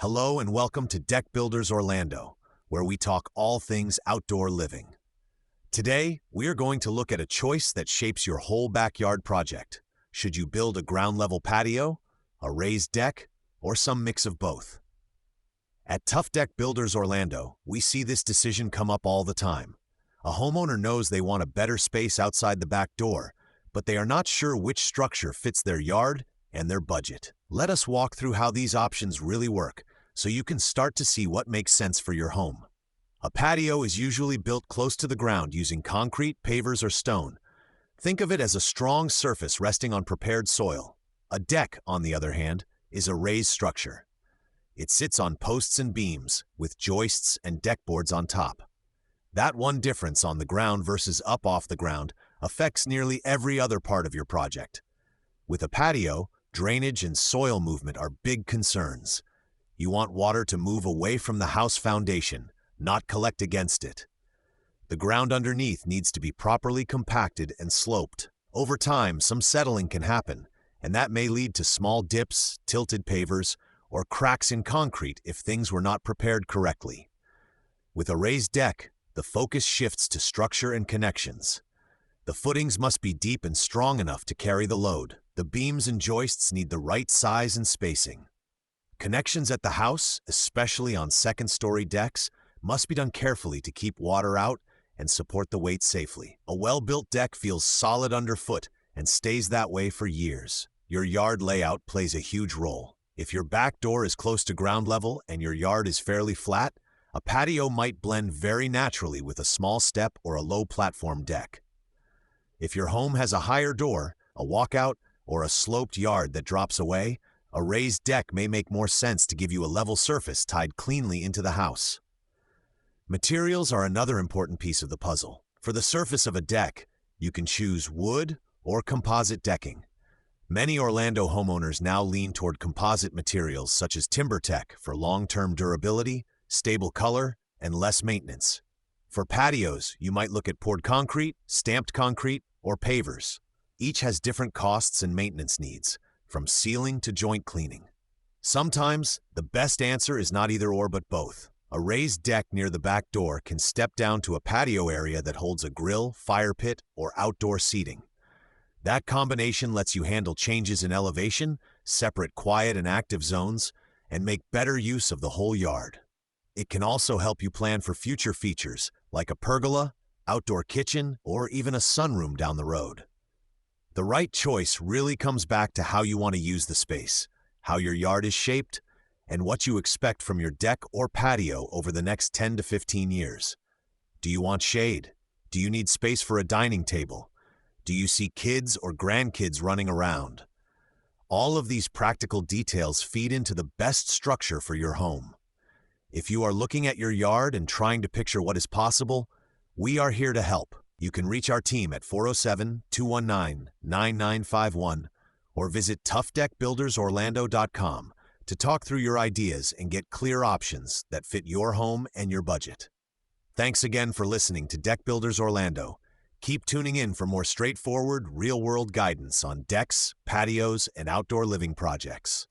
Hello and welcome to Deck Builders Orlando, where we talk all things outdoor living. Today, we are going to look at a choice that shapes your whole backyard project. Should you build a ground-level patio, a raised deck, or some mix of both? At Tough Deck Builders Orlando, we see this decision come up all the time. A homeowner knows they want a better space outside the back door, but they are not sure which structure fits their yard and their budget. Let us walk through how these options really work, so you can start to see what makes sense for your home. A patio is usually built close to the ground using concrete, pavers, or stone. Think of it as a strong surface resting on prepared soil. A deck, on the other hand, is a raised structure. It sits on posts and beams, with joists and deck boards on top. That one difference on the ground versus up off the ground affects nearly every other part of your project. With a patio, drainage and soil movement are big concerns. You want water to move away from the house foundation, not collect against it. The ground underneath needs to be properly compacted and sloped. Over time, some settling can happen, and that may lead to small dips, tilted pavers, or cracks in concrete if things were not prepared correctly. With a raised deck, the focus shifts to structure and connections. The footings must be deep and strong enough to carry the load. The beams and joists need the right size and spacing. Connections at the house, especially on second-story decks, must be done carefully to keep water out and support the weight safely. A well-built deck feels solid underfoot and stays that way for years. Your yard layout plays a huge role. If your back door is close to ground level and your yard is fairly flat, a patio might blend very naturally with a small step or a low platform deck. If your home has a higher door, a walkout, or a sloped yard that drops away, a raised deck may make more sense to give you a level surface tied cleanly into the house. Materials are another important piece of the puzzle. For the surface of a deck, you can choose wood or composite decking. Many Orlando homeowners now lean toward composite materials such as TimberTech for long-term durability, stable color, and less maintenance. For patios, you might look at poured concrete, stamped concrete, or pavers. Each has different costs and maintenance needs, from sealing to joint cleaning. Sometimes, the best answer is not either or but both. A raised deck near the back door can step down to a patio area that holds a grill, fire pit, or outdoor seating. That combination lets you handle changes in elevation, separate quiet and active zones, and make better use of the whole yard. It can also help you plan for future features, like a pergola, outdoor kitchen, or even a sunroom down the road. The right choice really comes back to how you want to use the space, how your yard is shaped, and what you expect from your deck or patio over the next 10 to 15 years. Do you want shade? Do you need space for a dining table? Do you see kids or grandkids running around? All of these practical details feed into the best structure for your home. If you are looking at your yard and trying to picture what is possible, we are here to help. You can reach our team at 407-219-9951 or visit toughdeckbuildersorlando.com to talk through your ideas and get clear options that fit your home and your budget. Thanks again for listening to Deck Builders Orlando. Keep tuning in for more straightforward, real-world guidance on decks, patios, and outdoor living projects.